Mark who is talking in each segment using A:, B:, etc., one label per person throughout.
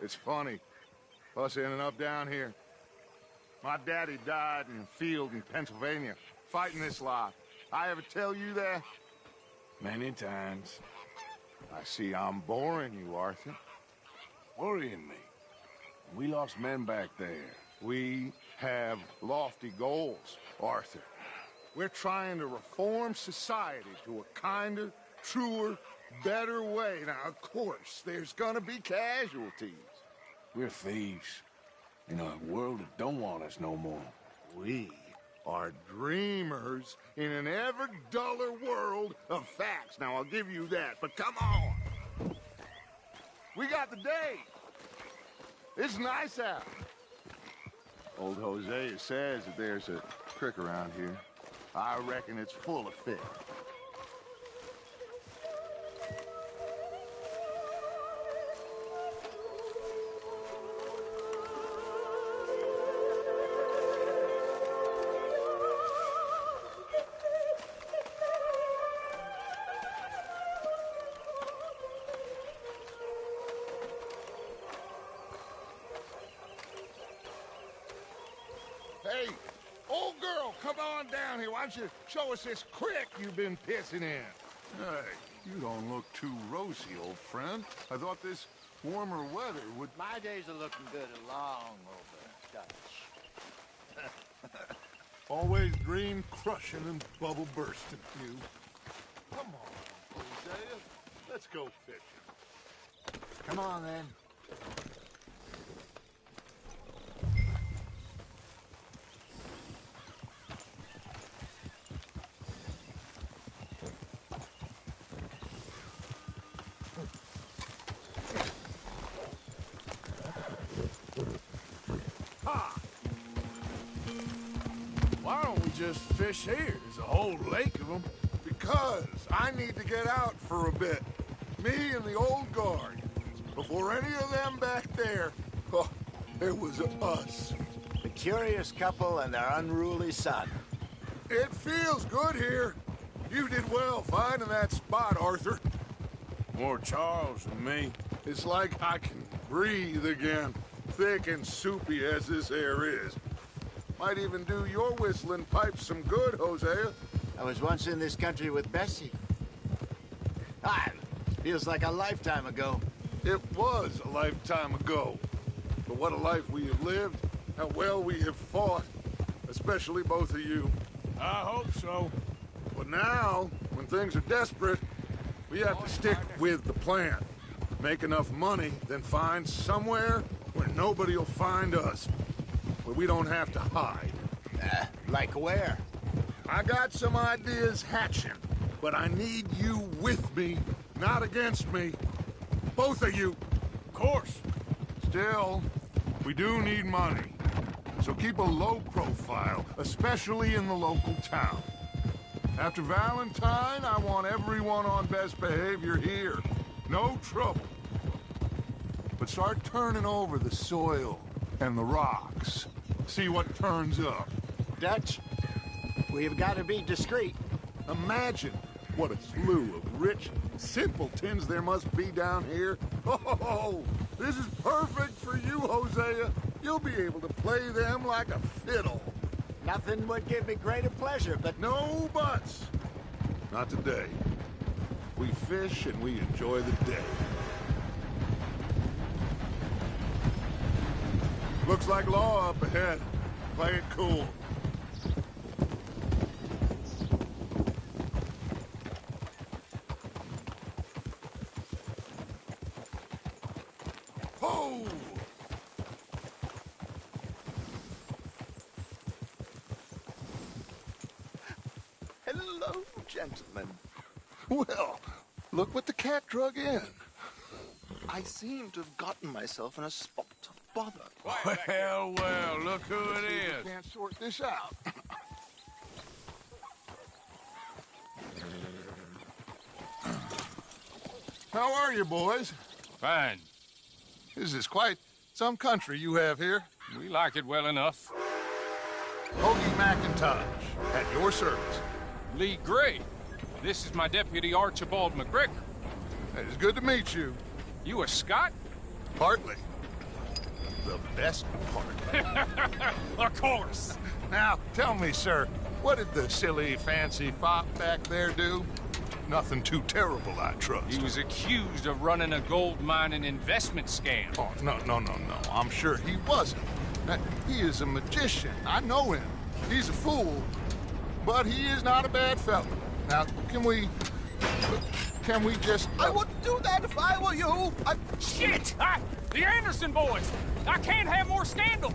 A: It's funny, us ending up down here. My daddy died in a field in Pennsylvania, fighting this lot. I ever tell you that?
B: Many times.
A: I see I'm boring you, Arthur.
B: Worrying me. We lost men back there.
A: We have lofty goals, Arthur. We're trying to reform society to a kinder, truer, better way. Now, of course, there's gonna be casualties.
B: We're thieves. In a world that don't want us no more.
A: We are dreamers in an ever duller world of facts. Now, I'll give you that, but come on. We got the day. It's nice out. Old Hosea says that there's a creek around here. I reckon it's full of fish. Hey, old girl, come on down here. Why don't you show us this creek you've been pissing in?
C: Hey, you don't look too rosy, old friend. I thought this warmer weather would...
D: My days are looking good along over Dutch.
C: Always dream crushing and bubble bursting, you. Come on, Hosea. Let's go fishing.
D: Come on, then.
B: Why don't we just fish here? There's a whole lake of them.
C: Because I need to get out for a bit. Me and the old guard. Before any of them back there, oh, it was us.
D: The curious couple and their unruly son.
C: It feels good here. You did well finding that spot, Arthur.
B: More Charles than me.
C: It's like I can breathe again, thick and soupy as this air is. Might even do your whistling pipes some good, Hosea.
D: I was once in this country with Bessie. Feels like a lifetime ago.
C: It was a lifetime ago. But what a life we have lived, how well we have fought, especially both of you.
B: I hope so.
C: But now, when things are desperate, we have to stick with the plan. Make enough money, then find somewhere where nobody will find us. Where we don't have to hide.
D: Like where?
C: I got some ideas hatching, but I need you with me, not against me. Both of you.
B: Of course.
C: Still, we do need money. So keep a low profile, especially in the local town. After Valentine, I want everyone on best behavior here. No trouble. But start turning over the soil and the rocks. See what turns up.
D: Dutch, we've got to be discreet.
C: Imagine what a slew of rich simpletons there must be down here. Oh, this is perfect for you, Hosea. You'll be able to play them like a fiddle.
D: Nothing would give me greater pleasure, but...
C: No buts. Not today. We fish and we enjoy the day. Looks like law up ahead. Play it cool. Ho!
D: Hello, gentlemen.
C: Well, look what the cat drug in.
E: I seem to have gotten myself in a spot of bother.
B: Well, well, look who it is.
C: Can't sort this out. How are you, boys?
B: Fine.
C: This is quite some country you have here.
B: We like it well enough.
C: Hoagie McIntosh, at your service.
B: Lee Gray. This is my deputy Archibald McGregor.
C: It's good to meet you.
B: You a Scot?
C: Partly. the best part.
F: Of course.
C: Now, tell me, sir, what did the silly, fancy fop back there do? Nothing too terrible, I trust.
F: He was accused of running a gold mining investment scam.
C: Oh, no. I'm sure he wasn't. He is a magician. I know him. He's a fool, but he is not a bad fellow. Now, can we just...
E: I wouldn't do that if I were you.
F: Shit! The Anderson boys! I can't have more scandal!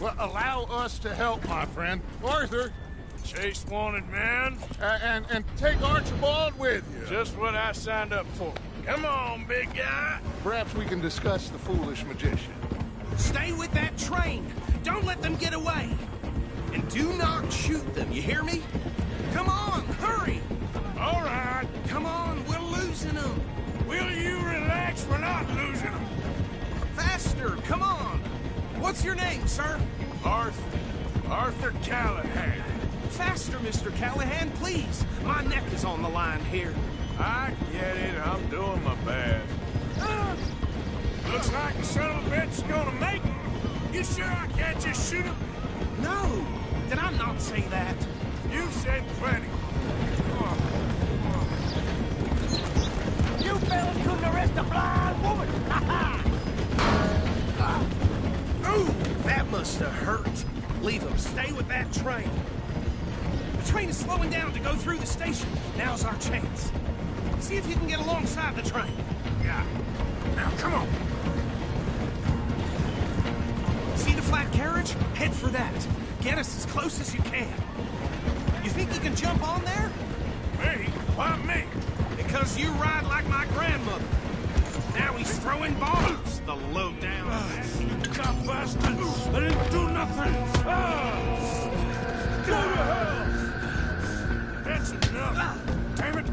C: Well, allow us to help, my friend. Arthur,
B: Chase wanted man.
C: and take Archibald with you.
B: Just what I signed up for. Come on, big guy.
C: Perhaps we can discuss the foolish magician.
G: Stay with that train. Don't let them get away. And do not shoot them, you hear me? Come on, hurry!
B: All right.
G: Come on, we're losing them.
B: Will you relax? We're not losing them.
G: Faster, come on. What's your name, sir?
B: Arthur Callahan.
G: Faster, Mr. Callahan, please. My neck is on the line here.
B: I get it. I'm doing my best. Looks like the son of a bitch is gonna make it. You sure I can't just shoot him?
G: No, did I not say that?
B: You said plenty.
H: You fellas couldn't arrest a blind woman!
G: Ooh, that must have hurt. Leave them. Stay with that train. The train is slowing down to go through the station. Now's our chance. See if you can get alongside the train.
B: Yeah. Now, come on.
G: See the flat carriage? Head for that. Get us as close as you can. You think you can jump on there?
B: Me? Why me?
G: Because you ride like my grandmother. Now he's throwing bombs, the low-down.
B: You cop bastards! I didn't do nothing! Go to hell! That's enough! Damn it!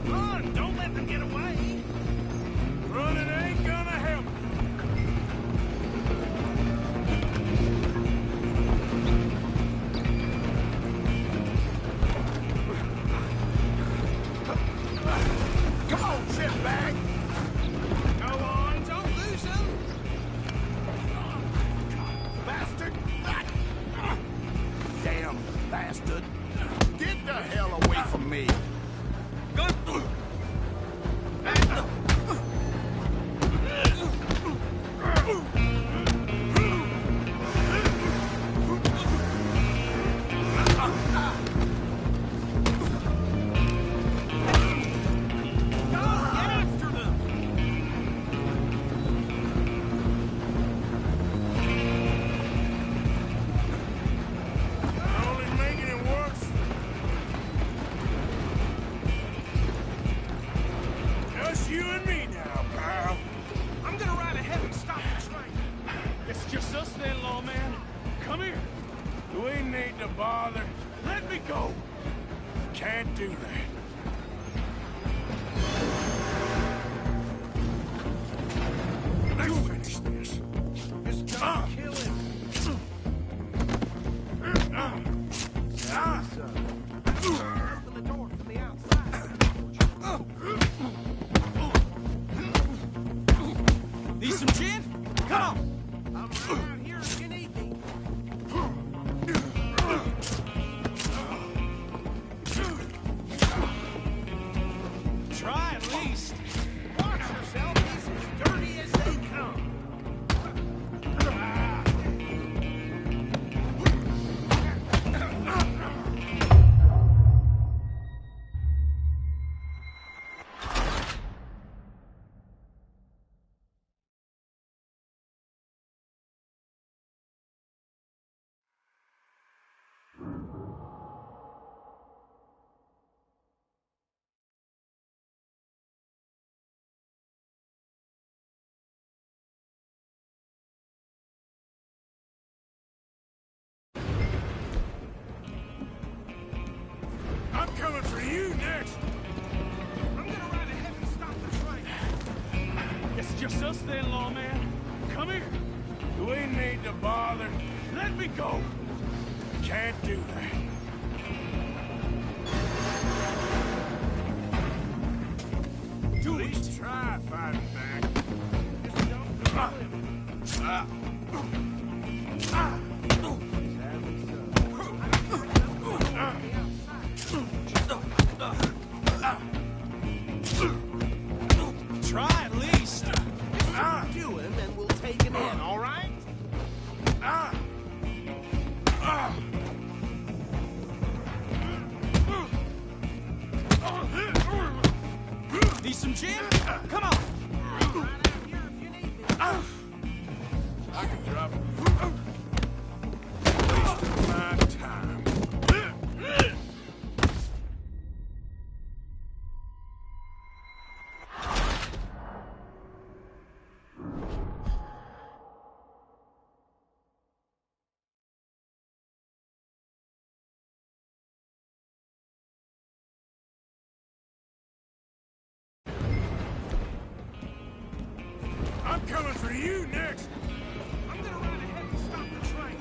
G: Run! Don't let them get away!
B: Running ain't gonna help!
C: Come on, shitbag!
G: Go on, don't lose them!
C: Bastard! Damn bastard! Get the hell away from me!
G: Go, get after them!
B: Only making it worse. Just you and me now, pal.
G: I'm gonna ride ahead and stop the train.
F: It's just us then, lawman. Come here.
B: We need to bother.
F: Let me go.
B: Can't do that. Let's finish this.
G: Just don't kill him. Open the door from the outside. Need some gin? Come on. I'm right out here if you need me. Try at least. Watch yourself. He's as dirty as they come.
B: I'm coming for you next.
G: I'm gonna ride ahead and stop the train.
F: It's just us then, lawman. Come here.
B: We need to bother.
F: Let me go.
B: Can't do that.
G: gin? Come on.
B: I can drop it. Wasting my time. I'm coming for you next.
G: I'm gonna ride ahead and stop the train.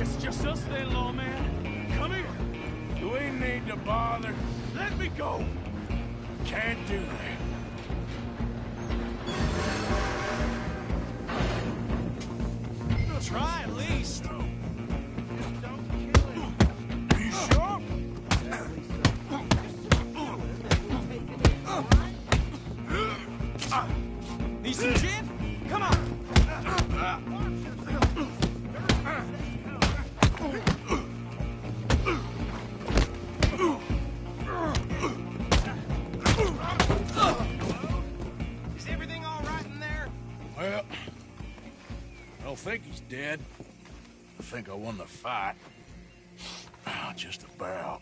F: It's just us then, lawman. Come here.
B: Do we need to bother?
F: Let me go.
B: Can't do that.
F: Try at least.
B: Are you sure?
G: Need some gin? Come on. Is everything all right in there?
B: Well, I don't think he's dead. I think I won the fight. Just about.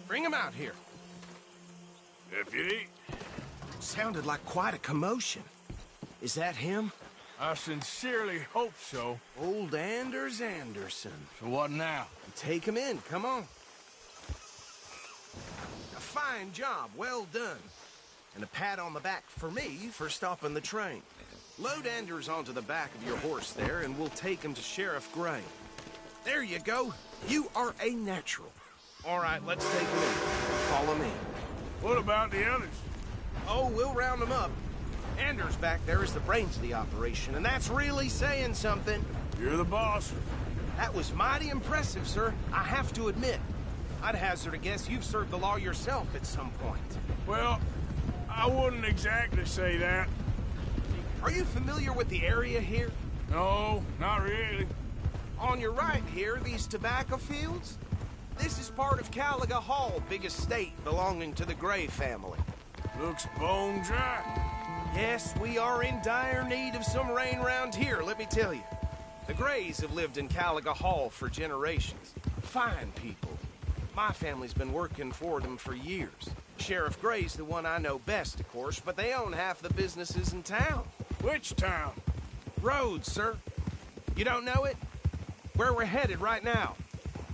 G: Bring him out here.
B: Deputy,
G: Sounded like quite a commotion. Is that him?
B: I sincerely hope so.
G: Old Anders Anderson.
B: So what now?
G: Take him in, come on. A fine job, well done. And a pat on the back for me for stopping the train. Load Anders onto the back of your horse there, and we'll take him to Sheriff Gray. There you go. You are a natural. All right, let's take him in. Follow me.
B: What about the others?
G: Oh, we'll round them up. Anders back there is the brains of the operation, and that's really saying something.
B: You're the boss.
G: That was mighty impressive, sir. I have to admit. I'd hazard a guess you've served the law yourself at some point.
B: Well, I wouldn't exactly say that.
G: Are you familiar with the area here?
B: No, not really.
G: On your right here, these tobacco fields? This is part of Caliga Hall, big estate belonging to the Gray family.
B: Looks bone dry.
G: Yes, we are in dire need of some rain round here, let me tell you. The Grays have lived in Caliga Hall for generations. Fine people. My family's been working for them for years. Sheriff Gray's the one I know best, of course, but they own half the businesses in town.
B: Which town?
G: Rhodes, sir. You don't know it? Where we're headed right now.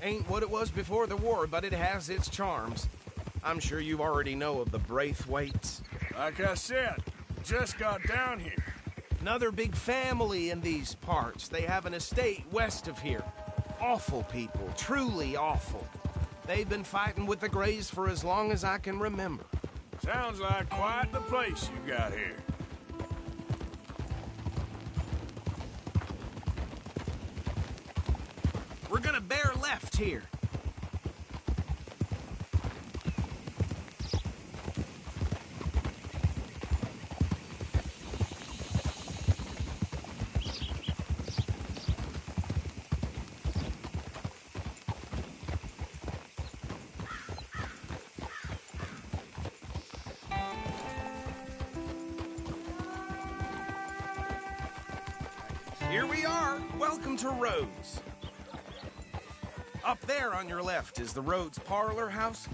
G: Ain't what it was before the war, but it has its charms. I'm sure you already know of the Braithwaites.
B: Like I said, just got down here.
G: Another big family in these parts. They have an estate west of here. Awful people, truly awful. They've been fighting with the Grays for as long as I can remember.
B: Sounds like quite the place you got here.
G: We're gonna bear left here. Here we are. Welcome to Rhodes. Up there on your left is the Rhodes Parlor House.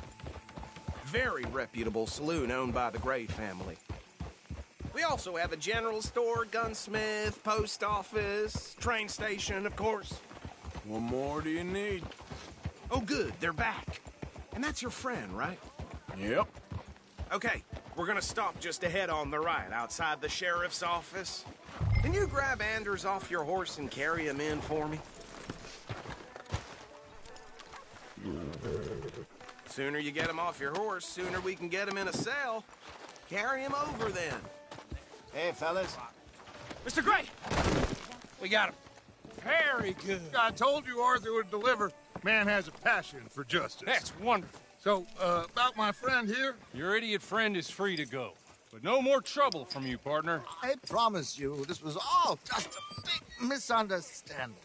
G: Very reputable saloon owned by the Gray family. We also have a general store, gunsmith, post office, train station, of course.
B: What more do you need?
G: Oh, good, they're back. And that's your friend, right?
B: Yep.
G: Okay, we're gonna stop just ahead on the right, outside the sheriff's office. Can you grab Anders off your horse and carry him in for me? Sooner you get him off your horse, sooner we can get him in a cell. Carry him over then.
D: Hey, fellas.
F: Mr. Gray! We got him. Very good.
C: I told you Arthur would deliver. Man has a passion for justice.
F: That's wonderful.
C: So, about my friend here?
F: Your idiot friend is free to go. but no more trouble from you, partner.
E: I promise you, this was all just a big misunderstanding.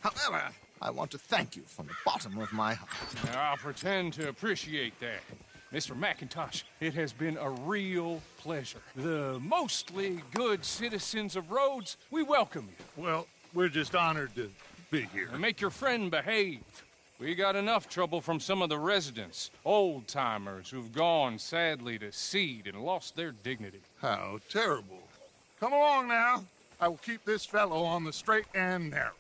E: However, I want to thank you from the bottom of my heart.
F: I'll pretend to appreciate that. Mr. McIntosh, it has been a real pleasure. The mostly good citizens of Rhodes, we welcome you.
C: Well, we're just honored to be here.
F: And make your friend behave. We got enough trouble from some of the residents, old-timers who've gone, sadly, to seed and lost their dignity.
C: How terrible. Come along now. I will keep this fellow on the straight and narrow.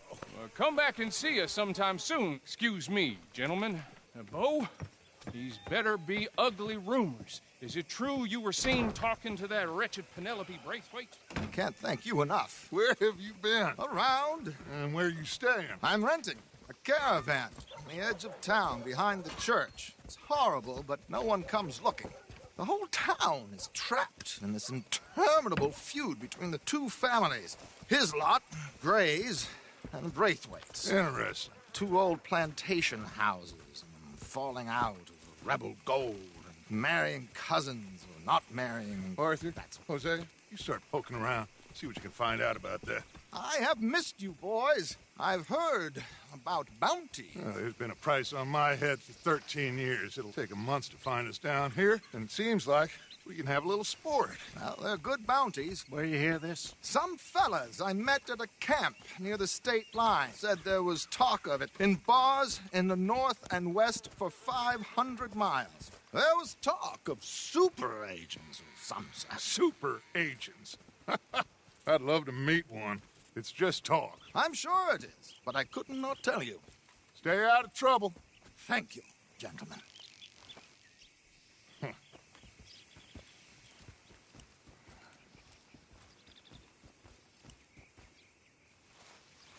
F: Come back and see us sometime soon. Excuse me, gentlemen. Bo, these better be ugly rumors. Is it true you were seen talking to that wretched Penelope Braithwaite?
E: I can't thank you enough.
C: Where have you been?
E: Around.
C: And where you staying?
E: I'm renting a caravan on the edge of town behind the church. It's horrible, but no one comes looking. The whole town is trapped in this interminable feud between the two families. His lot, Gray's, and Braithwaite's.
C: Interesting.
E: Two old plantation houses, and falling out of rebel gold, and marrying cousins or not marrying.
C: Arthur, Jose, you start poking around. See what you can find out about that.
E: I have missed you, boys. I've heard about bounty.
C: There's been a price on my head for 13 years. It'll take a month to find us down here, and it seems like we can have a little sport.
E: Well, they're good bounties.
G: Where you hear this?
E: Some fellas I met at a camp near the state line said there was talk of it in bars in the north and west for 500 miles. There was talk of super agents of some sort.
C: Super agents. I'd love to meet one. It's just talk.
E: I'm sure it is, but I couldn't not tell you.
C: Stay out of trouble.
E: Thank you, gentlemen.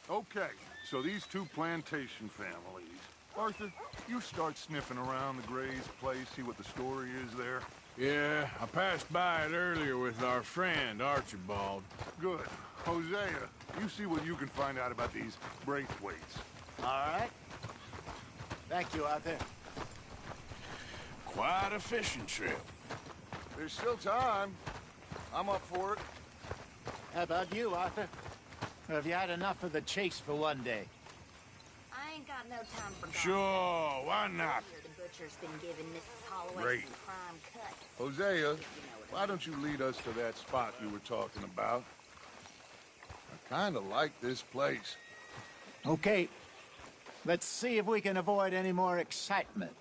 C: Okay, so these two plantation families. Arthur, you start sniffing around the Gray's place, see what the story is there.
B: Yeah, I passed by it earlier with our friend, Archibald.
C: Good. Hosea, you see what you can find out about these Braithwaites.
D: All right. Thank you, Arthur.
B: Quite a fishing trip.
C: There's still time. I'm up for it.
D: How about you, Arthur? Or have you had enough of the chase for one day?
I: I ain't got no time for
B: Sure, why not?
I: The butcher's been giving Mrs. Holloway
C: Great.
I: some prime cut.
C: Hosea, why don't you lead us to that spot you were talking about? I kind of like this place.
D: Okay. Let's see if we can avoid any more excitement.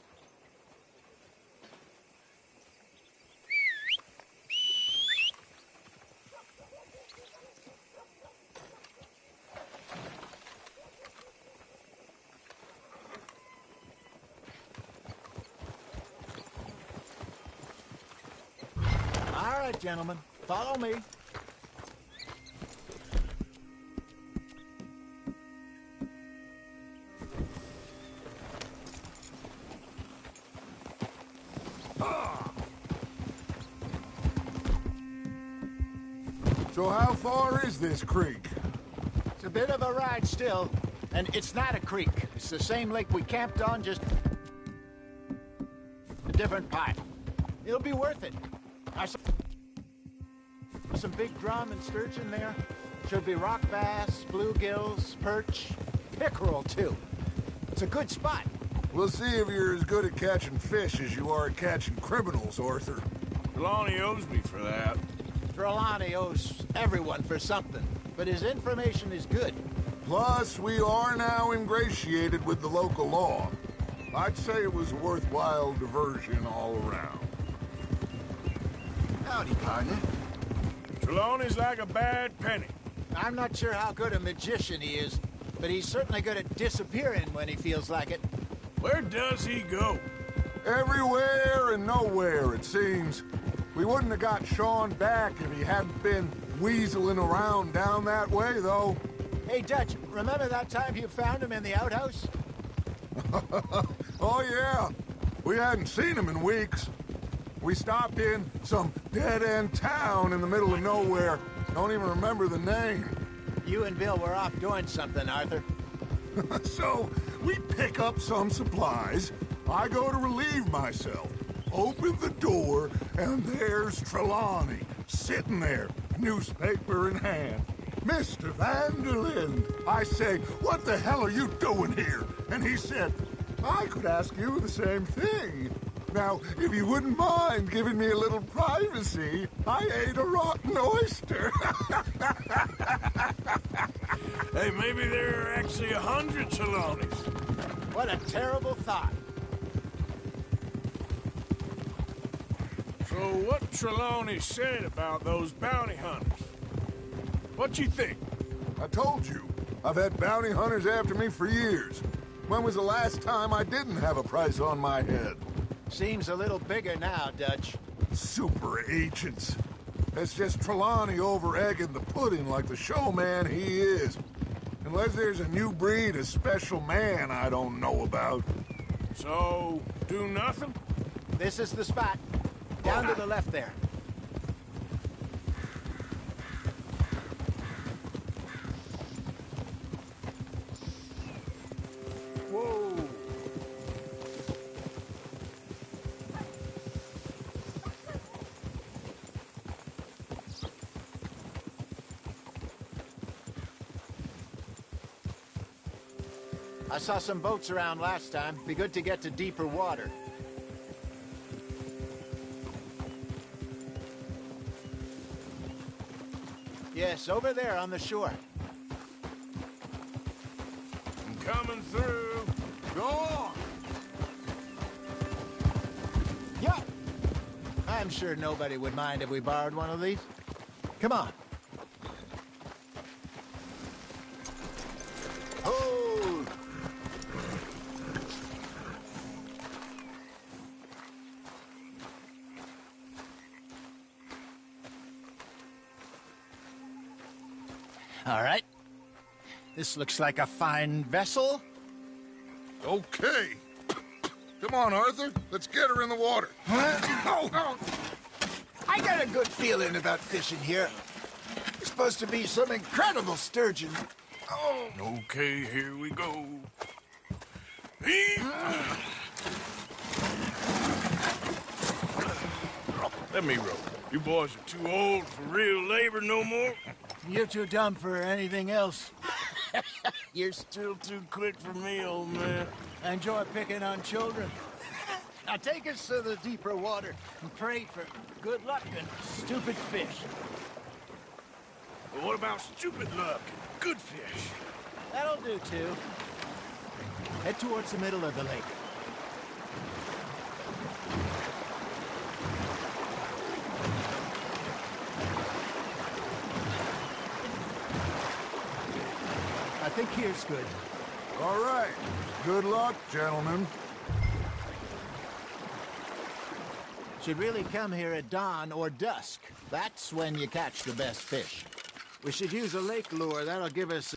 D: All right, gentlemen, follow me.
C: So how far is this creek?
D: It's a bit of a ride still, and it's not a creek. It's the same lake we camped on, just a different part. It'll be worth it. I saw some big drum and sturgeon there. Should be rock bass, bluegills, perch, pickerel too. It's a good spot.
C: We'll see if you're as good at catching fish as you are at catching criminals, Arthur.
B: Trelawney owes me for that.
D: Trelawney owes everyone for something, but his information is good.
C: Plus, we are now ingratiated with the local law. I'd say it was a worthwhile diversion all around.
E: Howdy, partner.
B: Trelawney's like a bad penny.
D: I'm not sure how good a magician he is, but he's certainly good at disappearing when he feels like it.
B: Where does he go?
C: Everywhere and nowhere, it seems. We wouldn't have got Sean back if he hadn't been weaseling around down that way, though.
D: Hey, Dutch, remember that time you found him in the outhouse?
C: Oh, yeah. We hadn't seen him in weeks. We stopped in some dead-end town in the middle of nowhere. Don't even remember the name.
D: You and Bill were off doing something, Arthur.
C: So, we pick up some supplies. I go to relieve myself. opened the door, and there's Trelawney, sitting there, newspaper in hand. Mr. Vanderlyn, I say, what the hell are you doing here? And he said, I could ask you the same thing. Now, if you wouldn't mind giving me a little privacy, I ate a rotten oyster.
B: Hey, maybe there are actually 100 Trelawneys.
D: What a terrible thought.
B: So what Trelawney said about those bounty hunters? What you think?
C: I told you, I've had bounty hunters after me for years. When was the last time I didn't have a price on my head?
D: Seems a little bigger now, Dutch.
C: Super agents. That's just Trelawney over-egging the pudding like the showman he is. Unless there's a new breed of special man I don't know about.
B: So, do nothing?
D: This is the spot. Down to the left there.
C: Whoa!
D: I saw some boats around last time. Be good to get to deeper water. Yes, over there on the shore.
B: I'm coming through.
C: Go on!
D: Yeah. I'm sure nobody would mind if we borrowed one of these. Come on. Hold! All right. This looks like a fine vessel.
C: Okay. Come on, Arthur. Let's get her in the water.
D: Oh. I got a good feeling about fishing here. It's supposed to be some incredible sturgeon. Oh.
B: Okay, here we go. Let me row. You boys are too old for real labor no more.
D: You're too dumb for anything else.
B: You're still too quick for me, old man.
D: I enjoy picking on children. Now take us to the deeper water and pray for good luck and stupid fish.
B: But what about stupid luck and good fish?
D: That'll do, too. Head towards the middle of the lake. I think here's good.
C: All right. Good luck, gentlemen.
D: Should really come here at dawn or dusk. That's when you catch the best fish. We should use a lake lure. That'll give us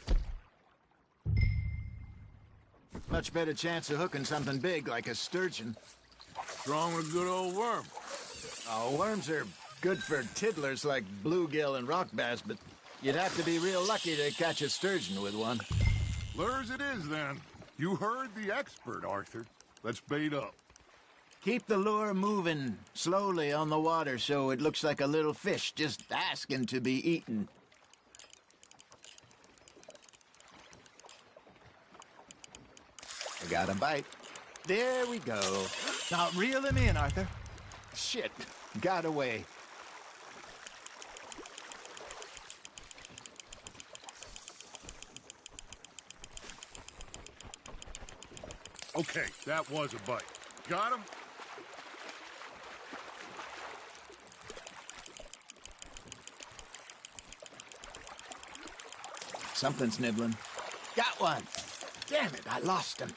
D: much better chance of hooking something big like a sturgeon.
B: What's wrong with a good old worm?
D: Oh, worms are good for tiddlers like bluegill and rock bass, but you'd have to be real lucky to catch a sturgeon with one.
C: Lures it is, then. You heard the expert, Arthur. Let's bait up.
D: Keep the lure moving slowly on the water so it looks like a little fish just asking to be eaten. I got a bite. There we go. Now reel him in, Arthur. Shit, got away.
C: Okay, that was a bite. Got him?
D: Something's nibbling. Got one. Damn it, I lost him.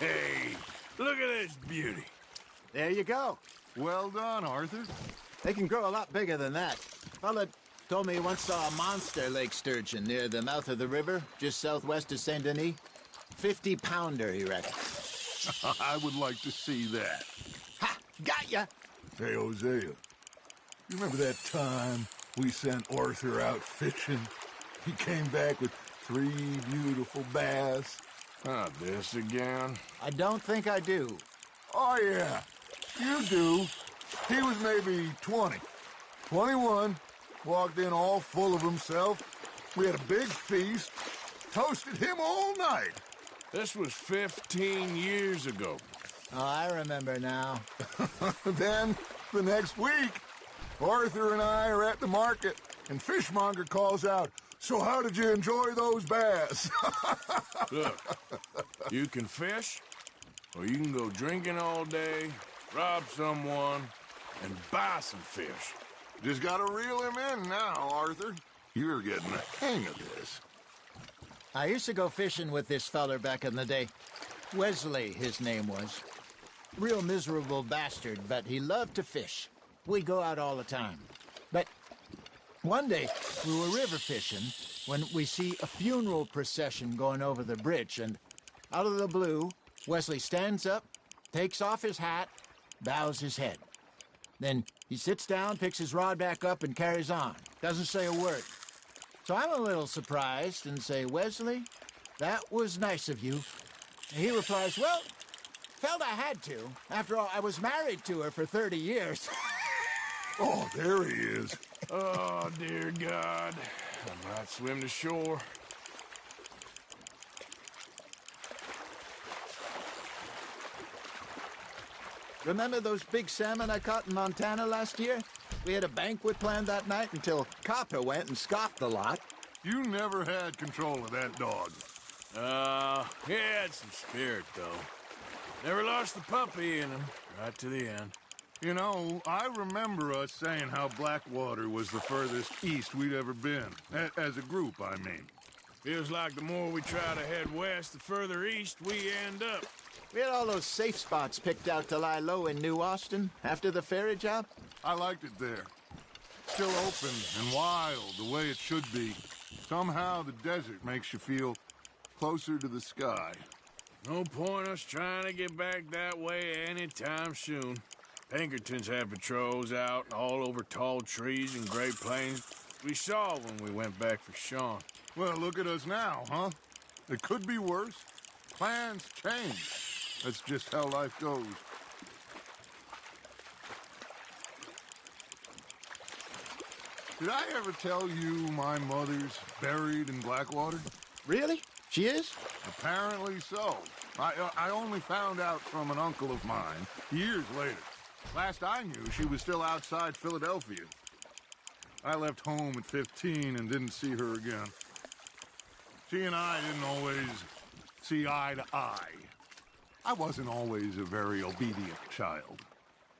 B: Hey, look at this beauty.
D: There you go.
C: Well done, Arthur.
D: They can grow a lot bigger than that. Fella told me he once saw a monster lake sturgeon near the mouth of the river, just southwest of Saint Denis. 50-pounder, he reckons.
C: I would like to see that.
D: Ha! Got ya!
C: Hey, Hosea. You remember that time we sent Arthur out fishing. He came back with 3 beautiful bass.
B: Not this again.
D: I don't think I do.
C: Oh, yeah, you do. He was maybe 20. 21, walked in all full of himself. We had a big feast, toasted him all night.
B: This was 15 years ago.
D: Oh, I remember now.
C: Then, the next week, Arthur and I are at the market, and Fishmonger calls out, "So how did you enjoy those bass?"
B: Look, you can fish, or you can go drinking all day, rob someone, and buy some fish.
C: Just gotta reel him in now, Arthur. You're getting the hang of this.
D: I used to go fishing with this feller back in the day. Wesley, his name was. Real miserable bastard, but he loved to fish. We'd go out all the time. But one day, we were river fishing when we see a funeral procession going over the bridge, and out of the blue, Wesley stands up, takes off his hat, bows his head. Then he sits down, picks his rod back up, and carries on. Doesn't say a word. So I'm a little surprised and say, "Wesley, that was nice of you." And he replies, "Well, felt I had to. After all, I was married to her for 30 years.
C: Oh, there he is.
B: Oh, dear God. I might swim to shore.
D: Remember those big salmon I caught in Montana last year? We had a banquet planned that night until Copper went and scoffed the lot.
C: You never had control of that dog.
B: He had some spirit, though. Never lost the puppy in him, right to the end.
C: You know, I remember us saying how Blackwater was the furthest east we'd ever been. As a group, I mean.
B: Feels like the more we try to head west, the further east we end up.
D: We had all those safe spots picked out to lie low in New Austin after the ferry job.
C: I liked it there. Still open and wild, the way it should be. Somehow the desert makes you feel closer to the sky.
B: No point us trying to get back that way anytime soon. Pinkertons had patrols out all over tall trees and Great Plains. We saw when we went back for Sean.
C: Well, look at us now, huh? It could be worse. Plans change. That's just how life goes. Did I ever tell you my mother's buried in Blackwater?
D: Really? She is?
C: Apparently so. I only found out from an uncle of mine years later. Last I knew, she was still outside Philadelphia. I left home at 15 and didn't see her again. She and I didn't always see eye to eye. I wasn't always a very obedient child.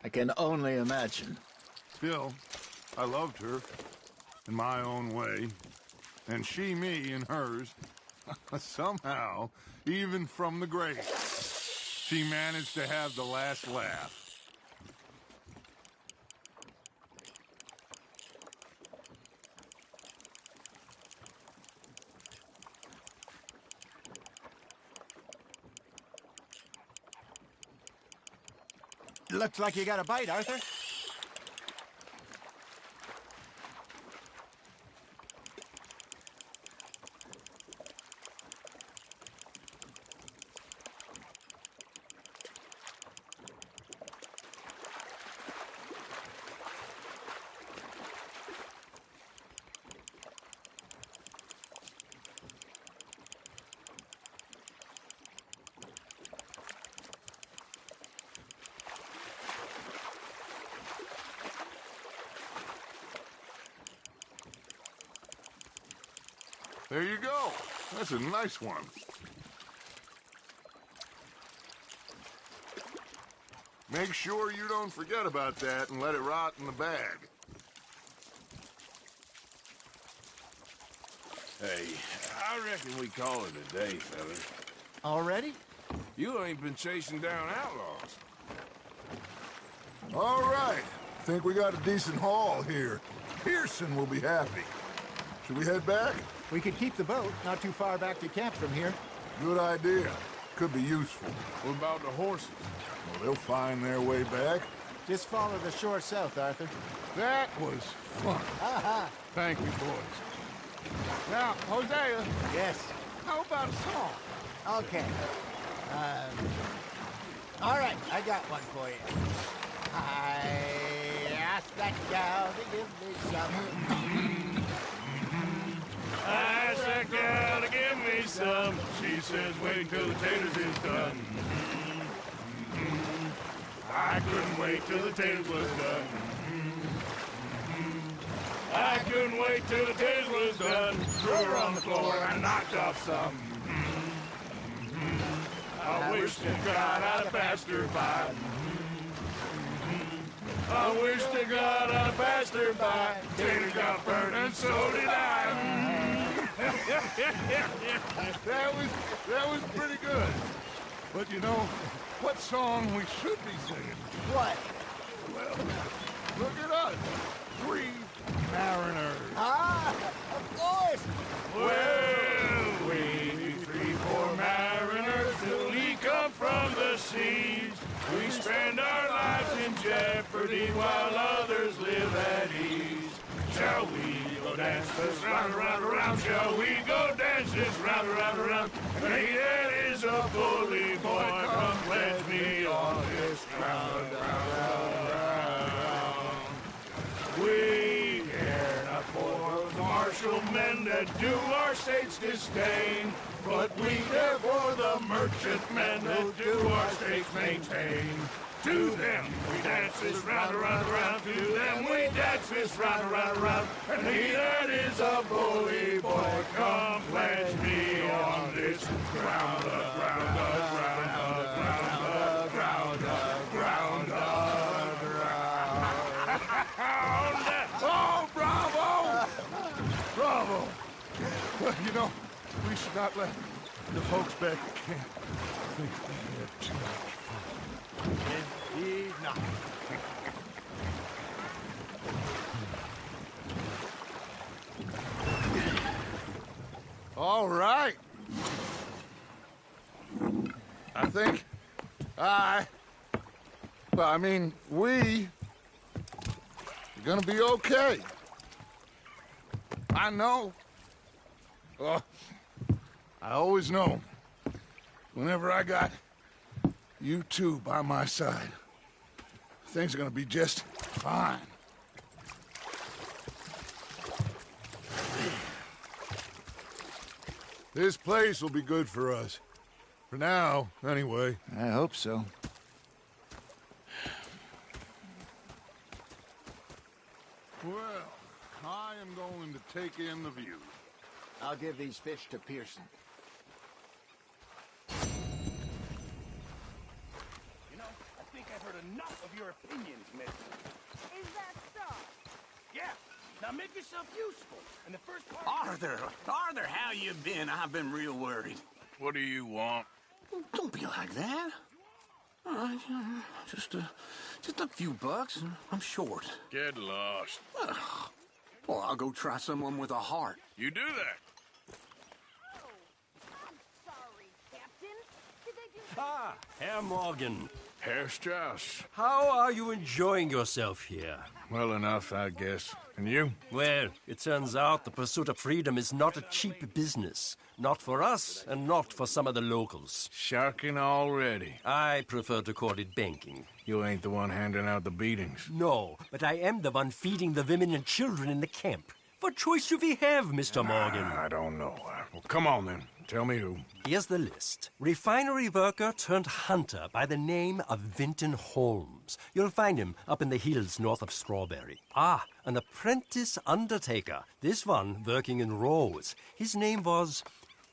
D: I can only imagine.
C: Still, I loved her in my own way, and she me in hers. Somehow, even from the grave, she managed to have the last laugh.
D: Looks like you got a bite, Arthur.
C: There you go. That's a nice one. Make sure you don't forget about that and let it rot in the bag.
B: Hey, I reckon we call it a day, fellas.
D: Already?
B: You ain't been chasing down outlaws.
C: All right. Think we got a decent haul here. Pearson will be happy. Should we head back?
D: We could keep the boat not too far back to camp from here.
C: Good idea. Could be useful.
B: What about the horses?
C: Well, they'll find their way back.
D: Just follow the shore south, Arthur.
C: That was fun. Thank you, boys. Now, Hosea,
D: Yes.
C: how about a song?
D: Okay. All right, I got one for you. I asked that gal to give me some.
B: I asked that gal to give me some. She says, wait till the taters is done. I couldn't wait till the taters was done. I couldn't wait till the taters was done. Threw her on the floor and knocked off some. I wish to God I'd have passed her by. I wish to God I'd have passed her by. Tater got burned and so did I.
C: That was pretty good. But you know, what song we should be singing?
D: What?
C: Well, look at us. 3 mariners.
D: Ah, of course.
B: Well, we 3 poor mariners till we come from the seas. We spend our lives in jeopardy while others live at ease. Shall we go dance this round, around, around? Shall we go dance this round, around, around? Hey, that is a bully boy. Come pledge me on this round, round, round. We care not for the martial men that do our state's disdain, but we care for the merchant men that do our state's maintain. To them we dance this round, around, around. To them we dance this round, around, around. And he that is a bully boy, come pledge me on this ground, ground, ground, ground, ground, ground, ground.
C: Oh, bravo! Bravo! Well, you know, we should not let the folks back at camp think we had too much fun.
D: Indeed not.
C: All right. I think we're gonna be okay. I know. I always know. Whenever I got you two by my side, things are gonna be just fine. This place will be good for us. For now, anyway.
D: I hope so.
C: Well, I am going to take in the view.
D: I'll give these fish to Pearson.
G: You know, I think I've heard enough of your opinions, miss.
I: Is that so?
G: Yeah. Now make yourself useful. And the first part...
J: Arthur, how you been? I've been real worried.
B: What do you want?
J: Don't be like that. All right, just a few bucks, and I'm short.
B: Get lost.
J: Well, I'll go try someone with a heart.
B: You do that.
I: Oh, I'm sorry, Captain. Did they do...
K: Ah, Herr Morgan.
B: Herr Strauss.
K: How are you enjoying yourself here?
B: Well enough, I guess. And you?
K: Well, it turns out the pursuit of freedom is not a cheap business. Not for us, and not for some of the locals.
B: Sharking already.
K: I prefer to call it banking.
B: You ain't the one handing out the beatings.
K: No, but I am the one feeding the women and children in the camp. What choice do we have, Mr. Morgan?
B: I don't know. Well, come on, then. Tell me who.
K: Here's the list. Refinery worker turned hunter by the name of Vinton Holmes. You'll find him up in the hills north of Strawberry. Ah, an apprentice undertaker. This one working in rows. His name was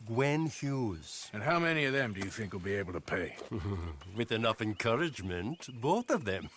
K: Gwen Hughes.
B: And how many of them do you think will be able to pay?
K: With enough encouragement, both of them.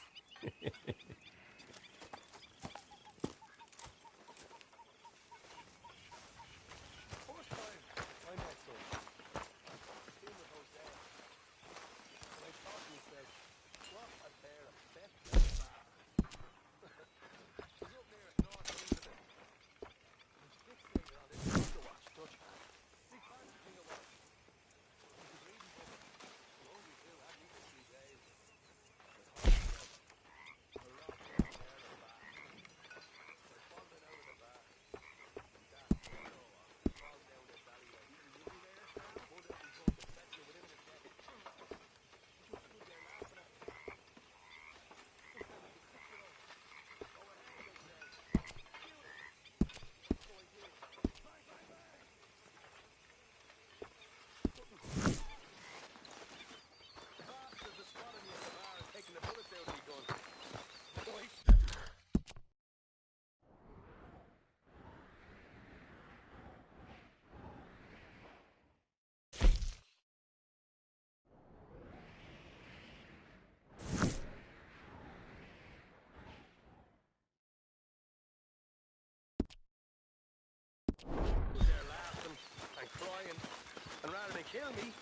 L: and rather than kill me,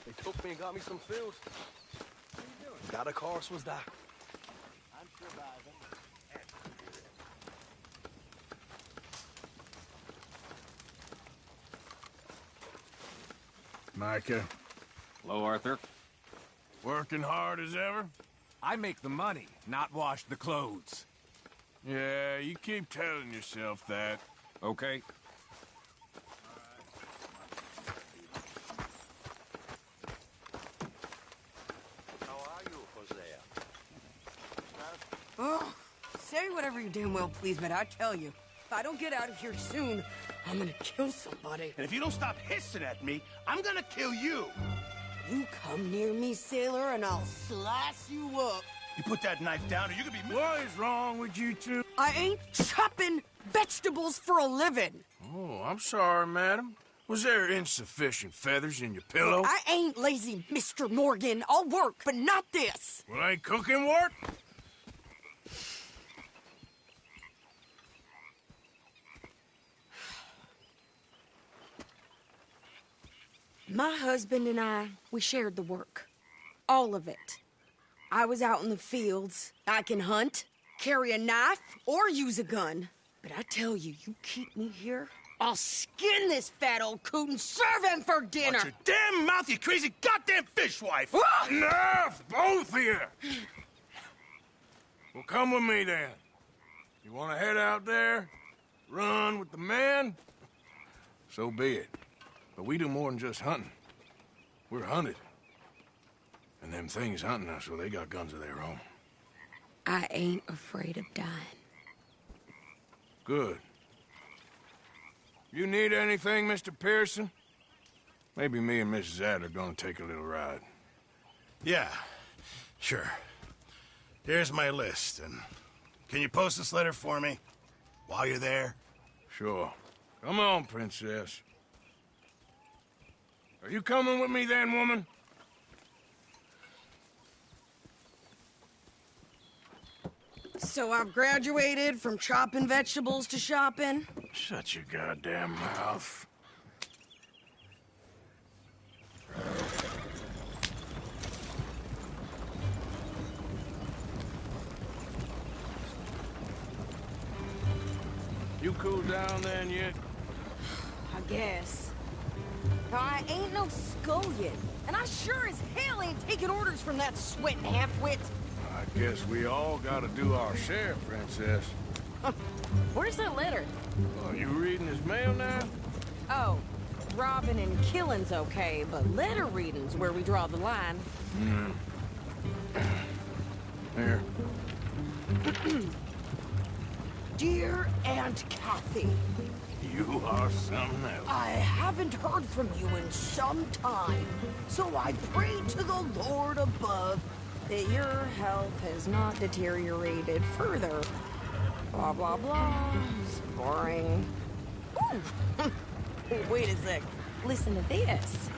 L: they took me and got me some food. That, of course, was that.
D: I'm surviving.
B: Micah,
M: Hello, Arthur.
B: working hard as ever?
N: I make the money, not wash the clothes.
B: Yeah, you keep telling yourself that.
M: Okay.
L: How are you, Hosea?
O: Oh, say whatever you damn well please, but I tell you, if I don't get out of here soon, I'm gonna kill somebody.
G: And if you don't stop hissing at me, I'm gonna kill you.
O: You come near me, sailor, and I'll slice you up.
G: You put that knife down or you could be...
B: What is wrong with you two?
O: I ain't chopping vegetables for a living.
B: Oh, I'm sorry, madam. Was there insufficient feathers in your pillow?
O: I ain't lazy, Mr. Morgan. I'll work, but not this.
B: Well, ain't cooking work?
O: My husband and I, we shared the work. All of it. I was out in the fields. I can hunt, carry a knife, or use a gun. But I tell you, you keep me here, I'll skin this fat old coot and serve him for dinner.
G: Watch your damn mouth, you crazy goddamn fishwife!
B: Enough, both of you! Well, come with me, then. You want to head out there, run with the men? So be it. But we do more than just hunting. We're hunted. And them things hunting us, well, they got guns of their own.
O: I ain't afraid of dying.
B: Good. You need anything, Mr. Pearson? Maybe me and Mrs. Adler are gonna take a little ride.
G: Yeah, sure. Here's my list, and can you post this letter for me while you're there?
B: Sure. Come on, Princess. Are you coming with me then, woman?
O: So I've graduated from chopping vegetables to shopping?
B: Shut your goddamn mouth. You cool down then yet?
O: I guess. Now, I ain't no scullion, and I sure as hell ain't taking orders from that sweating half-wit.
B: I guess we all gotta do our share, Princess.
O: Where's that letter?
B: Are you reading his mail now?
O: Oh, robbing and killing's okay, but letter reading's where we draw the line.
B: Here.
O: Dear Aunt Kathy,
B: You are something else.
O: I haven't heard from you in some time, so I pray to the Lord above that your health has not deteriorated further. Blah, blah, blah. It's boring. Ooh. Wait a sec. Listen to this.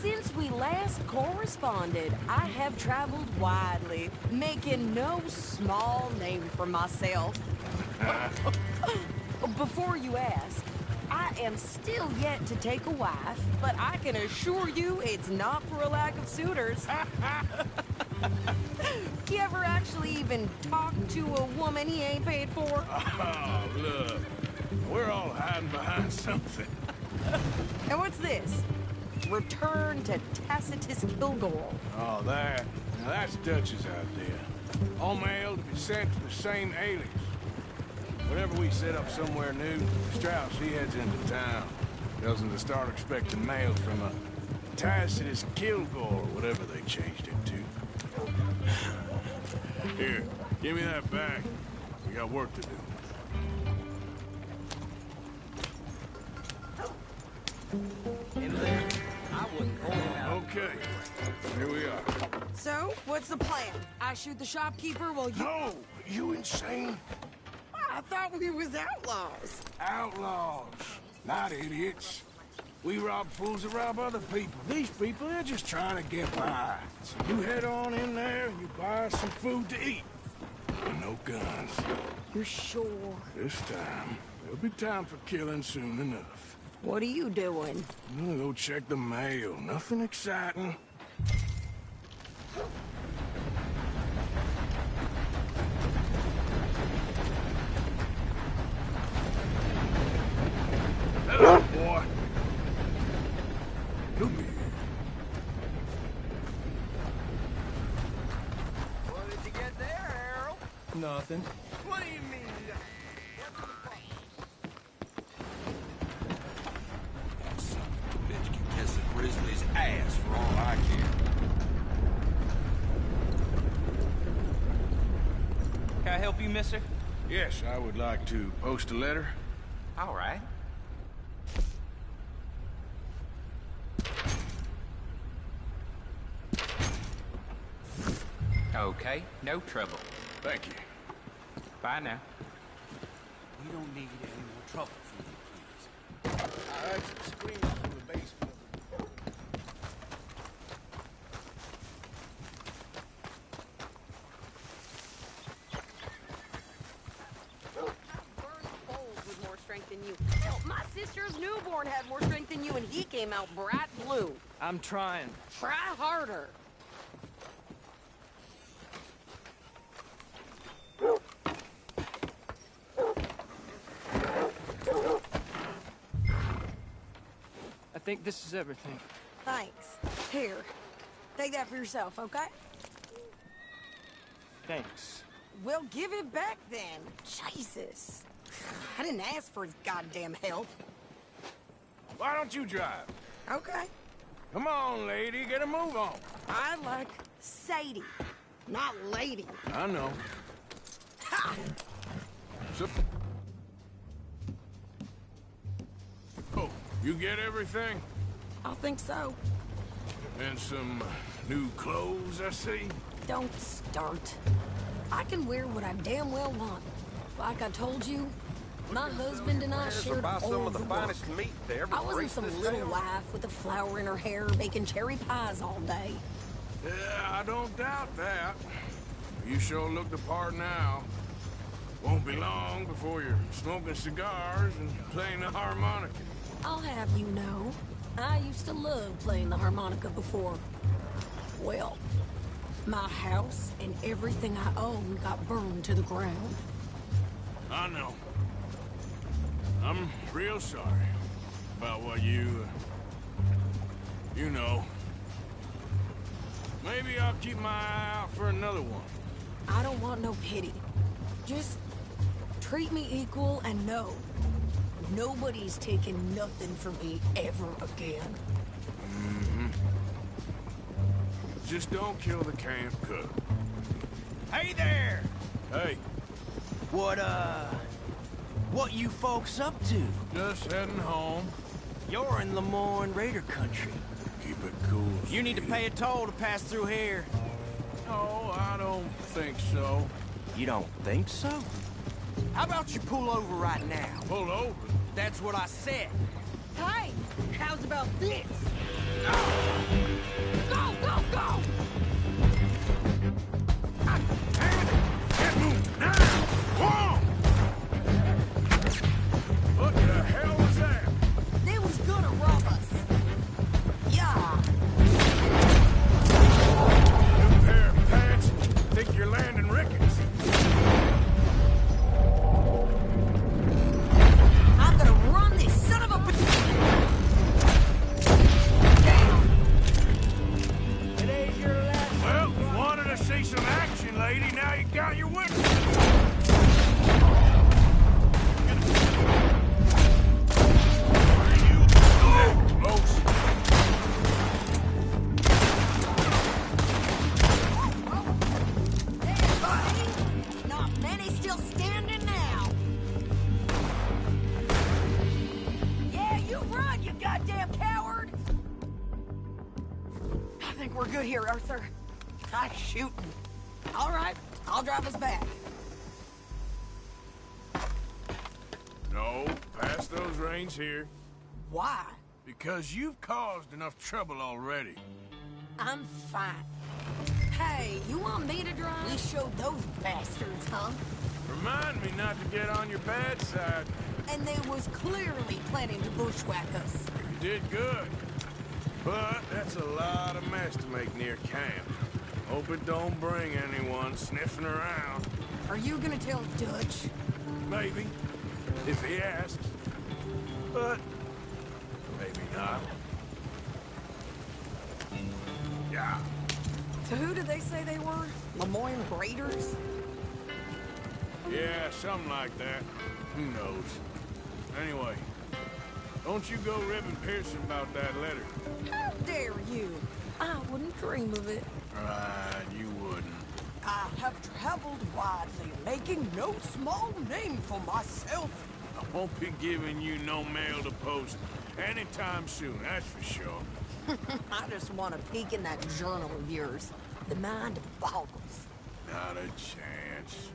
O: Since we last corresponded, I have traveled widely, making no small name for myself. Before you ask, I am still yet to take a wife, but I can assure you it's not for a lack of suitors. You ever actually even talk to a woman he ain't paid for?
B: Oh, look. We're all hiding behind something.
O: And what's this? Return to Tacitus Kilgore.
B: Oh, that. Now, that's Dutch's idea. All mail to be sent to the same alias. Whenever we set up somewhere new, Strauss, he heads into town. Tells him to start expecting mail from a Tacitus Kilgore, or whatever they changed it to. Here, give me that back. We got work to do. Okay, here we are.
O: So, what's the plan? I shoot the shopkeeper while you...
B: No! You insane?
O: I thought we was outlaws.
B: Outlaws, not idiots. We rob fools that rob other people. These people, they're just trying to get by. So you head on in there and you buy us some food to eat. And no guns.
O: You're sure?
B: This time, there'll be time for killing soon enough.
O: What are you doing?
B: I'm gonna go check the mail. Nothing exciting. Hello, boy. Come here.
H: What did you get there, Harold?
G: Nothing.
H: What do you mean?
J: Bitch can kiss a grizzly's ass for all I care.
G: Can I help you, mister?
B: Yes, I would like to post a letter.
G: All right. Okay, no trouble.
B: Thank you.
G: Bye now.
J: We don't need any more trouble from you, please.
A: I heard some screams from the basement.
O: With more strength than you. Hell, my sister's newborn had more strength than you, and he came out bright blue.
G: I'm trying.
O: Try harder.
G: I think this is everything.
O: Thanks. Here, take that for yourself, okay?
G: Thanks.
O: Well, give it back then. Jesus. I didn't ask for his goddamn help.
B: Why don't you drive?
O: Okay.
B: Come on, lady, get a move on.
O: I like Sadie, not lady.
B: I know.
O: Ha!
B: So, oh, you get everything?
O: I think so.
B: And some new clothes, I see?
O: Don't start. I can wear what I damn well want. Like I told you, my husband and I shared
L: buy
O: all
L: some of the
O: work.
L: finest meat there.
O: I wasn't some little wife with a flower in her hair baking cherry pies all day.
B: Yeah, I don't doubt that. You sure look the part now. Won't be long before you're smoking cigars and playing the harmonica.
O: I'll have you know, I used to love playing the harmonica before. Well, my house and everything I own got burned to the ground.
B: I know. I'm real sorry about what you know. Maybe I'll keep my eye out for another one.
O: I don't want no pity. Just treat me equal and know nobody's taking nothing from me ever again.
B: Mm-hmm. Just don't kill the camp cook.
G: Hey there!
B: Hey.
G: What you folks up to?
B: Just heading home.
G: You're in Lemoyne Raider country.
B: Keep it cool.
G: You need to pay a toll to pass through here.
B: No, I don't think so.
G: You don't think so? How about you pull over right now?
B: Pull over?
G: That's what I said.
O: Hey, how's about this? Go, go, go!
B: Get moving now! Whoa! What the hell was that?
O: They was gonna rob us. Yeah.
B: New pair of pants. Think you're landing Ricketts.
O: I'm gonna run this son of a
G: Today's your last.
B: Well, you wanted to see some action, lady. Now you got your witness. Close.
O: Hey, buddy. Not many still standing now. Yeah, you run, you goddamn coward! I think we're good here, Arthur. Nice shooting. All right, I'll drive us back.
B: No, pass those reins here.
O: Why?
B: Because you've caused enough trouble already.
O: I'm fine. Hey, you want me to drive? We showed those bastards, huh?
B: Remind me not to get on your bad side.
O: And they was clearly planning to bushwhack us.
B: You did good. But that's a lot of mess to make near camp. Hope it don't bring anyone sniffing around.
O: Are you gonna tell Dutch?
B: Maybe, if he asks. But maybe not. Yeah.
O: So who did they say they were? Lemoyne Raiders?
B: Yeah, something like that. Who knows? Anyway, don't you go ribbing Pearson about that letter.
O: How dare you? I wouldn't dream of it.
B: Right, you wouldn't.
O: I have traveled widely, making no small name for myself.
B: I won't be giving you no mail to post anytime soon, that's for sure.
O: I just want to peek in that journal of yours. The mind boggles.
B: Not a chance.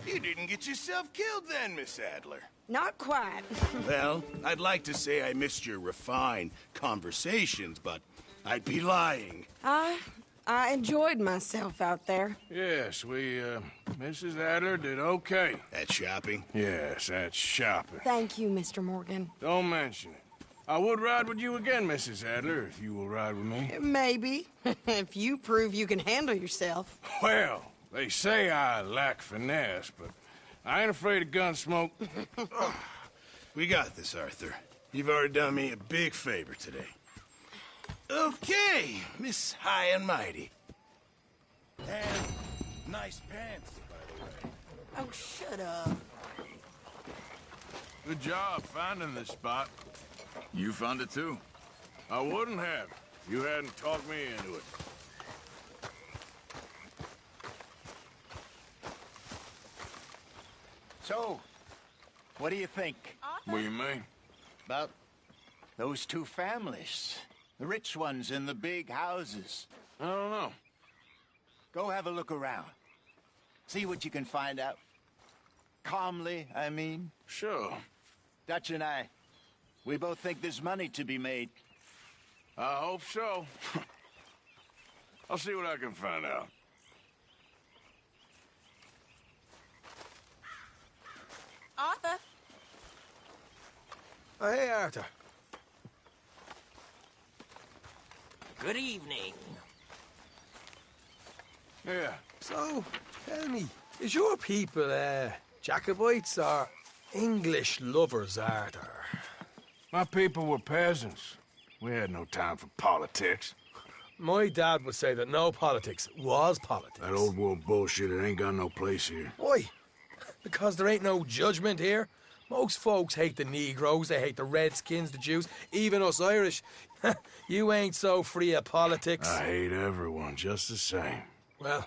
P: You didn't get yourself killed then, Miss Adler.
O: Not quite.
P: Well, I'd like to say I missed your refined conversations, but I'd be lying.
O: I enjoyed myself out there.
B: Yes, Mrs. Adler did okay.
P: At shopping?
B: Yes, at shopping.
O: Thank you, Mr. Morgan.
B: Don't mention it. I would ride with you again, Mrs. Adler, if you will ride with me.
O: Maybe. If you prove you can handle yourself.
B: Well, they say I lack finesse, but I ain't afraid of gun smoke.
P: We got this, Arthur. You've already done me a big favor today. Okay, Miss High and Mighty. And nice pants, by the way.
O: Oh, shut up.
B: Good job finding this spot.
M: You found it too?
B: I wouldn't have if you hadn't talked me into it.
D: So, what do you think?
B: What do you mean?
D: About those two families. The rich ones in the big houses.
B: I don't know.
D: Go have a look around. See what you can find out. Calmly, I mean.
B: Sure.
D: Dutch and I, we both think there's money to be made.
B: I hope so. I'll see what I can find out.
O: Arthur?
L: Oh, hey, Arthur.
G: Good evening.
B: Yeah.
L: So, tell me, is your people, Jacobites or English lovers, Arthur?
B: My people were peasants. We had no time for politics.
L: My dad would say that no politics was politics.
B: That old world bullshit, it ain't got no place here.
L: Why? Because there ain't no judgment here. Most folks hate the Negroes, they hate the Redskins, the Jews, even us Irish. You ain't so free of politics.
B: I hate everyone just the same.
L: Well,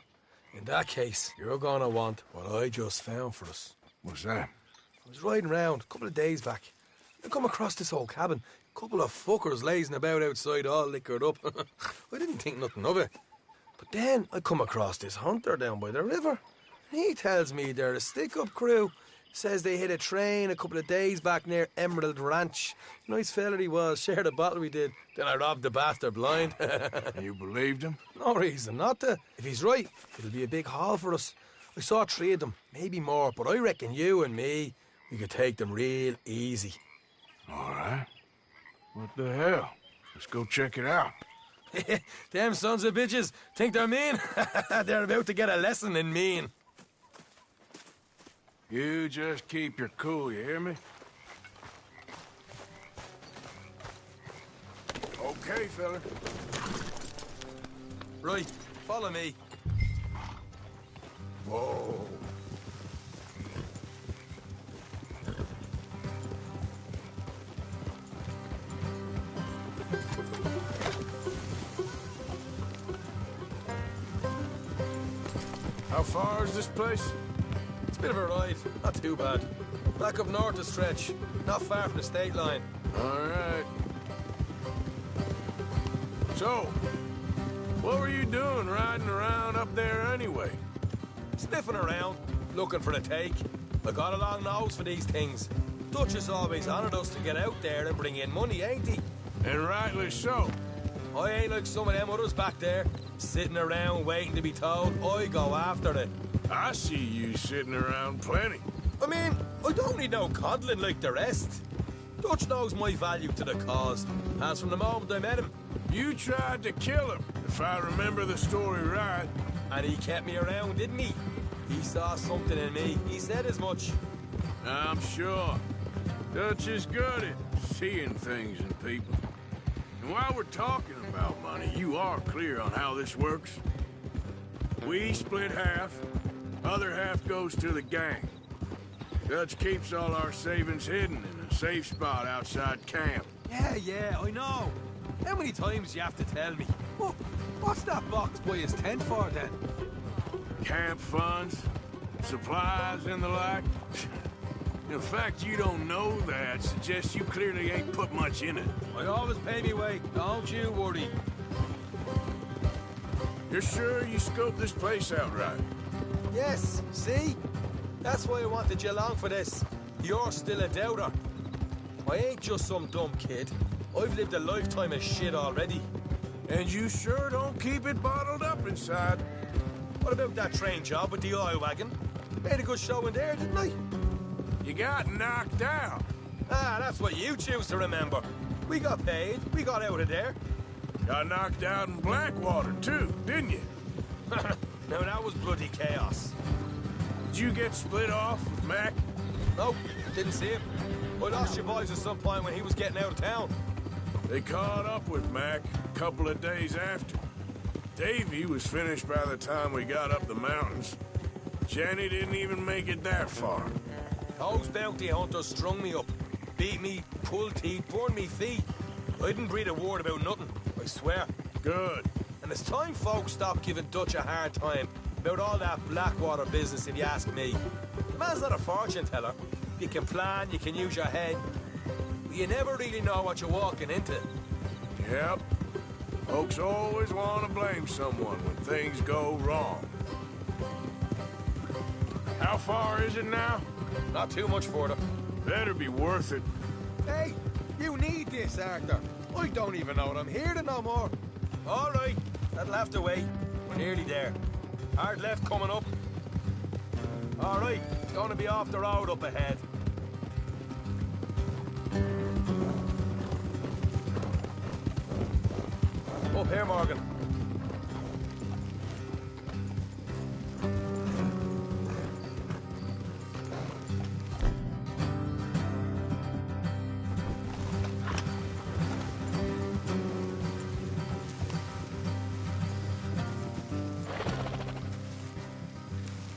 L: in that case, you're gonna want what I just found for us.
B: What's that?
L: I was riding around a couple of days back. I come across this old cabin. A couple of fuckers lazing about outside all liquored up. I didn't think nothing of it. But then I come across this hunter down by the river. And he tells me they're a stick-up crew. Says they hit a train a couple of days back near Emerald Ranch. Nice fella he was, shared a bottle we did. Then I robbed the bastard blind.
B: You believed him?
L: No reason not to. If he's right, it'll be a big haul for us. I saw 3 of them, maybe more, but I reckon you and me, we could take them real easy.
B: All right. What the hell? Let's go check it out.
L: Them sons of bitches think they're mean. They're about to get a lesson in mean.
B: You just keep your cool, you hear me? Okay, fella.
L: Right, follow me.
B: Whoa. How far is this place?
L: It's a bit of a ride, not too bad. Back up north a stretch, not far from the state line.
B: All right. So, what were you doing riding around up there anyway?
L: Sniffing around, looking for a take. I got a long nose for these things. Dutch has always honoured us to get out there and bring in money, ain't he?
B: And rightly so.
L: I ain't like some of them others back there, sitting around waiting to be told. I go after it.
B: I see you sitting around plenty.
L: I mean, I don't need no coddling like the rest. Dutch knows my value to the cause, as from the moment I met him.
B: You tried to kill him, if I remember the story right.
L: And he kept me around, didn't he? He saw something in me. He said as much.
B: I'm sure. Dutch is good at seeing things in people. And while we're talking about money, you are clear on how this works? We split half, other half goes to the gang. Dutch keeps all our savings hidden in a safe spot outside camp.
L: Yeah, I know. How many times do you have to tell me? What's that box by his tent for, then?
B: Camp funds, supplies, and the like. The fact you don't know that suggests you clearly ain't put much in it.
L: I always pay me way, don't you worry.
B: You're sure you scoped this place out right?
L: Yes, see? That's why I wanted you along for this. You're still a doubter. I ain't just some dumb kid. I've lived a lifetime of shit already.
B: And you sure don't keep it bottled up inside.
L: What about that train job with the oil wagon? Made a good show in there, didn't I?
B: You got knocked out.
L: Ah, that's what you choose to remember. We got paid. We got out of there.
B: Got knocked out in Blackwater, too, didn't you?
L: Now, that was bloody chaos.
B: Did you get split off with Mac?
L: Nope, didn't see him. I lost your boys at some point when he was getting out of town.
B: They caught up with Mac a couple of days after. Davy was finished by the time we got up the mountains. Jenny didn't even make it that far.
L: Those bounty hunters strung me up. Beat me, pulled teeth, burned me feet. I didn't breathe a word about nothing, I swear.
B: Good.
L: And it's time folks stop giving Dutch a hard time about all that Blackwater business, if you ask me. The man's not a fortune teller. You can plan, you can use your head. But you never really know what you're walking into.
B: Yep. Folks always want to blame someone when things go wrong. How far is it now?
L: Not too much further.
B: Better be worth it.
L: Hey, you need this, Arthur. I don't even know that I'm here to no more. All right, that'll have to wait. We're nearly there. Hard left coming up. All right, it's going to be off the road up ahead. Up here, Morgan.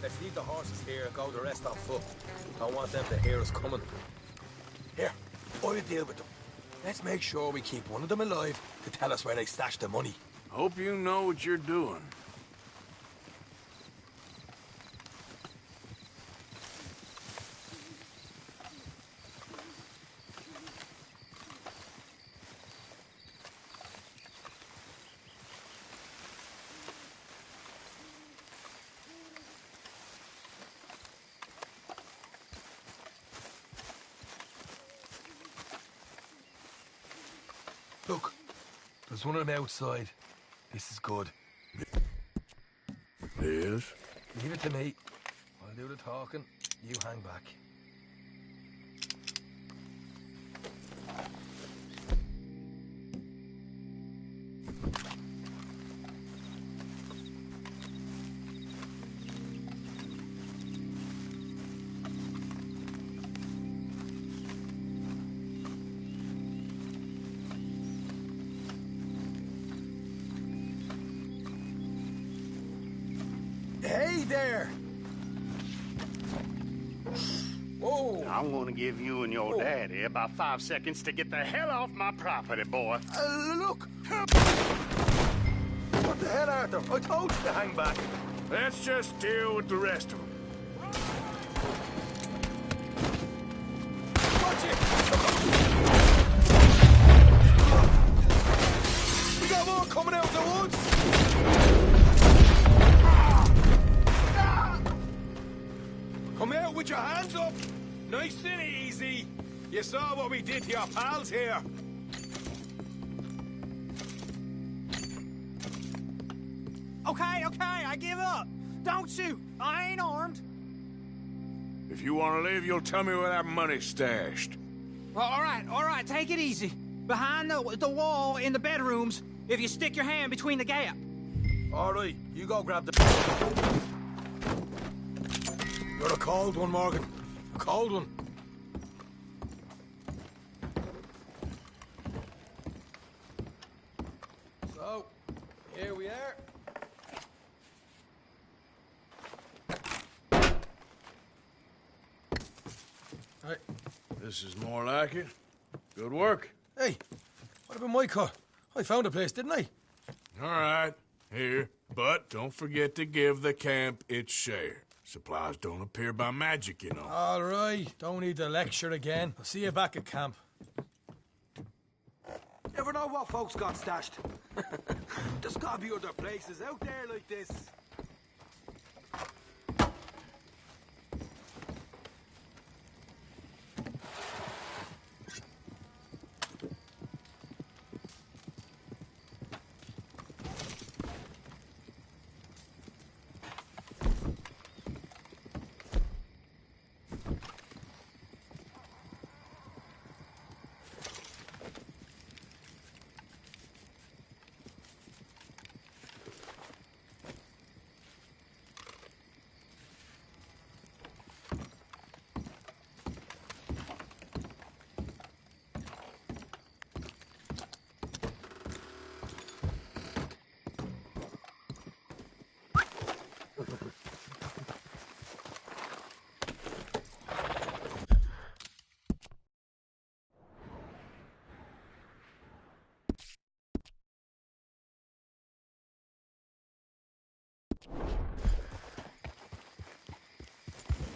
L: Let's leave the horses here and go the rest on foot. I want them to hear us coming. Here, I'll deal with them. Let's make sure we keep one of them alive to tell us where they stashed the money.
B: Hope you know what you're doing.
L: Look, there's one of them outside. This is good.
B: It is?
L: Leave it to me. I'll do the talking. You hang back. Hey there! Whoa!
Q: I'm gonna give you and your daddy about 5 seconds to get the hell off my property, boy.
L: Look! What the hell, Arthur? I told you to hang back.
B: Let's just deal with the rest of them.
L: Watch it! We got more coming out of the woods! Come out with your hands up! Nice and easy! You saw what we did to your pals here!
G: Okay, I give up.
N: Don't shoot! I ain't armed.
B: If you want to leave, you'll tell me where that money's stashed.
N: Well, all right, take it easy. Behind the wall in the bedrooms, if you stick your hand between the gap.
L: All right, you go grab the... You're a cold one, Morgan. A cold one. So, here we are.
B: Hey, this is more like it. Good work.
L: Hey, what about my car? I found a place, didn't I?
B: All right, here. But don't forget to give the camp its share. Supplies don't appear by magic, you know.
L: All right, don't need to lecture again. I'll see you back at camp.
N: Never know what folks got stashed. There's gotta be other places out there like this.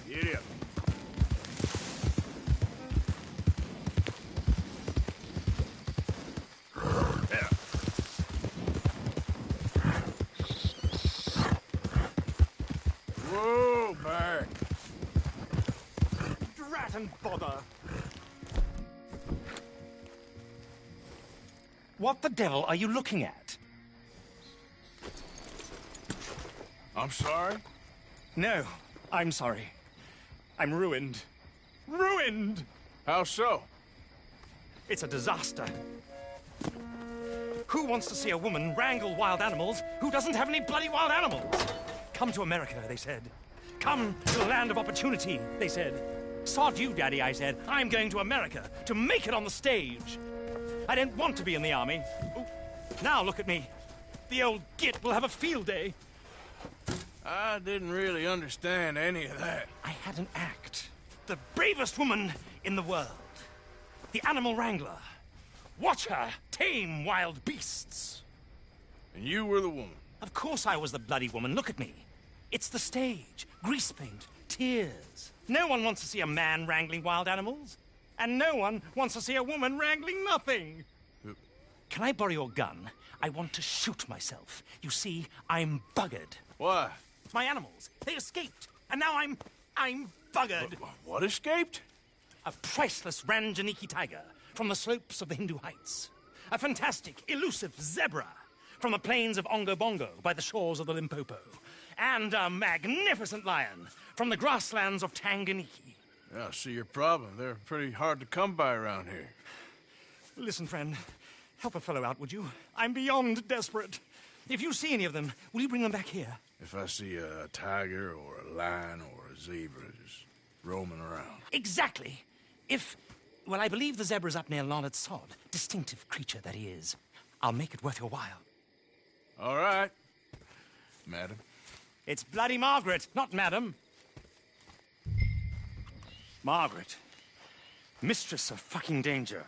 B: Giddy up. There. Whoa, back.
N: Drat and bother.
R: What the devil are you looking at?
B: I'm sorry?
R: No, I'm sorry. I'm ruined. Ruined!
B: How so?
R: It's a disaster. Who wants to see a woman wrangle wild animals who doesn't have any bloody wild animals? Come to America, they said. Come to the land of opportunity, they said. Sod you, Daddy, I said. I'm going to America to make it on the stage. I didn't want to be in the army. Ooh, now look at me. The old git will have a field day.
B: I didn't really understand any of that.
R: I had an act. The bravest woman in the world. The animal wrangler. Watch her tame wild beasts.
B: And you were the woman?
R: Of course I was the bloody woman. Look at me. It's the stage. Grease paint. Tears. No one wants to see a man wrangling wild animals. And no one wants to see a woman wrangling nothing. Can I borrow your gun? I want to shoot myself. You see, I'm buggered.
B: Why?
R: My animals, they escaped. And now I'm buggered.
B: What escaped?
R: A priceless Ranjaniki tiger from the slopes of the Hindu Heights. A fantastic, elusive zebra from the plains of Ongo Bongo by the shores of the Limpopo. And a magnificent lion from the grasslands of Tanganyika.
B: Yeah, I see your problem. They're pretty hard to come by around here.
R: Listen, friend, help a fellow out, would you? I'm beyond desperate. If you see any of them, will you bring them back here?
B: If I see a tiger or a lion or a zebra just roaming around.
R: Exactly. Well, I believe the zebra's up near Lonnet Sod. Distinctive creature that he is. I'll make it worth your while.
B: All right, madam.
R: It's bloody Margaret, not madam. Margaret. Mistress of fucking danger.